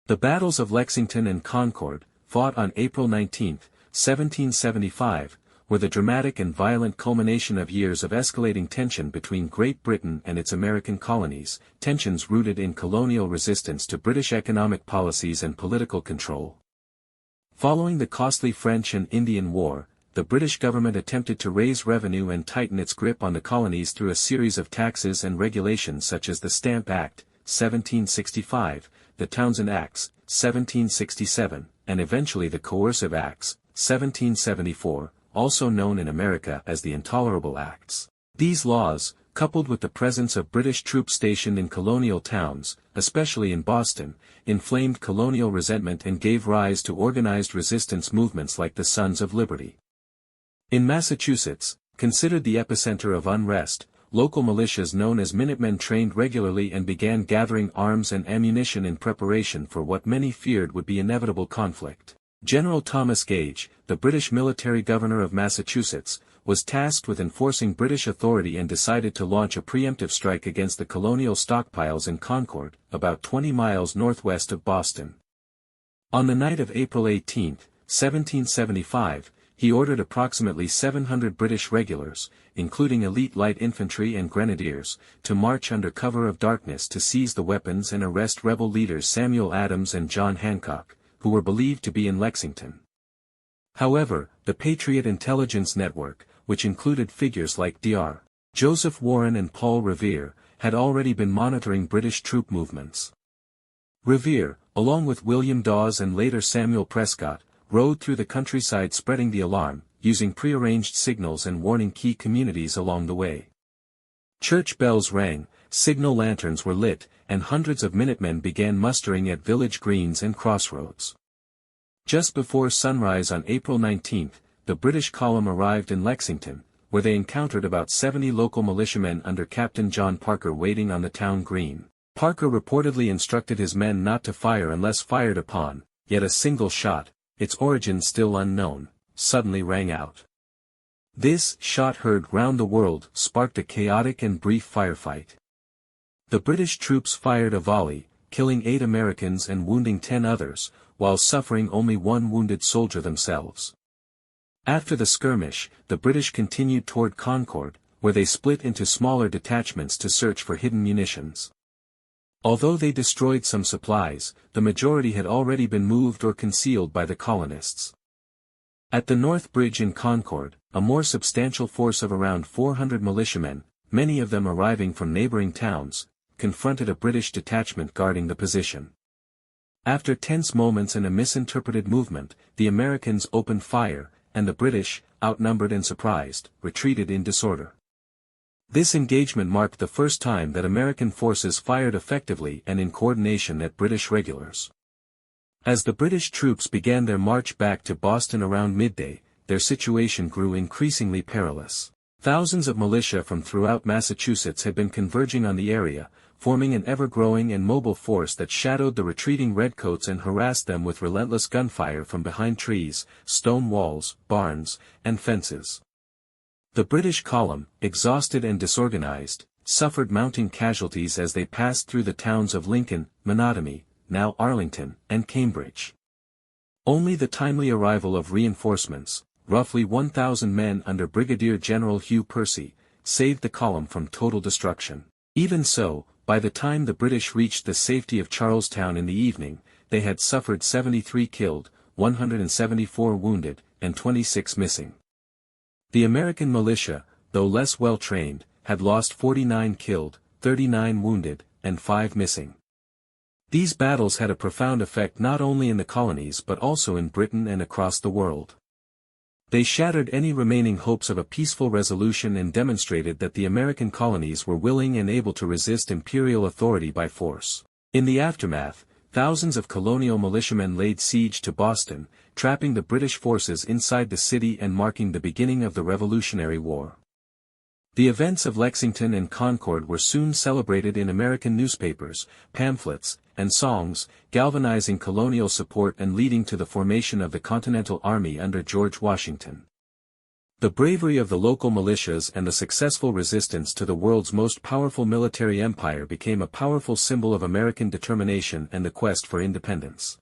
The battles of Lexington and Concord, fought on April 19, 1775, were the dramatic and violent culmination of years of escalating tension between Great Britain and its American colonies, tensions rooted in colonial resistance to British economic policies and political control. Following the costly French and Indian War, the British government attempted to raise revenue and tighten its grip on the colonies through a series of taxes and regulations such as the Stamp Act, 1765, the Townshend Acts, 1767, and eventually the Coercive Acts, 1774, also known in America as the Intolerable Acts. These laws, coupled with the presence of British troops stationed in colonial towns, especially in Boston, inflamed colonial resentment and gave rise to organized resistance movements like the Sons of Liberty. In Massachusetts, considered the epicenter of unrest, local militias known as Minutemen trained regularly and began gathering arms and ammunition in preparation for what many feared would be inevitable conflict. General Thomas Gage, the British military governor of Massachusetts, was tasked with enforcing British authority and decided to launch a preemptive strike against the colonial stockpiles in Concord, about 20 miles northwest of Boston. On the night of April 18, 1775, he ordered approximately 700 British regulars, including elite light infantry and grenadiers, to march under cover of darkness to seize the weapons and arrest rebel leaders Samuel Adams and John Hancock, who were believed to be in Lexington. However, the Patriot Intelligence Network, which included figures like Dr. Joseph Warren and Paul Revere, had already been monitoring British troop movements. Revere, along with William Dawes and later Samuel Prescott, rode through the countryside spreading the alarm, using prearranged signals and warning key communities along the way. Church bells rang, signal lanterns were lit, and hundreds of Minutemen began mustering at village greens and crossroads. Just before sunrise on April 19, the British column arrived in Lexington, where they encountered about 70 local militiamen under Captain John Parker waiting on the town green. Parker reportedly instructed his men not to fire unless fired upon, yet a single shot, its origin still unknown, suddenly rang out. This shot heard round the world sparked a chaotic and brief firefight. The British troops fired a volley, killing 8 Americans and wounding 10 others, while suffering only 1 wounded soldier themselves. After the skirmish, the British continued toward Concord, where they split into smaller detachments to search for hidden munitions. Although they destroyed some supplies, the majority had already been moved or concealed by the colonists. At the North Bridge in Concord, a more substantial force of around 400 militiamen, many of them arriving from neighboring towns, confronted a British detachment guarding the position. After tense moments and a misinterpreted movement, the Americans opened fire, and the British, outnumbered and surprised, retreated in disorder. This engagement marked the first time that American forces fired effectively and in coordination at British regulars. As the British troops began their march back to Boston around midday, their situation grew increasingly perilous. Thousands of militia from throughout Massachusetts had been converging on the area, forming an ever-growing and mobile force that shadowed the retreating redcoats and harassed them with relentless gunfire from behind trees, stone walls, barns, and fences. The British column, exhausted and disorganized, suffered mounting casualties as they passed through the towns of Lincoln, Menotomy, now Arlington, and Cambridge. Only the timely arrival of reinforcements, roughly 1,000 men under Brigadier General Hugh Percy, saved the column from total destruction. Even so, by the time the British reached the safety of Charlestown in the evening, they had suffered 73 killed, 174 wounded, and 26 missing. The American militia, though less well trained, had lost 49 killed, 39 wounded, and 5 missing. These battles had a profound effect not only in the colonies but also in Britain and across the world. They shattered any remaining hopes of a peaceful resolution and demonstrated that the American colonies were willing and able to resist imperial authority by force. In the aftermath, thousands of colonial militiamen laid siege to Boston, trapping the British forces inside the city and marking the beginning of the Revolutionary War. The events of Lexington and Concord were soon celebrated in American newspapers, pamphlets, and songs, galvanizing colonial support and leading to the formation of the Continental Army under George Washington. The bravery of the local militias and the successful resistance to the world's most powerful military empire became a powerful symbol of American determination and the quest for independence.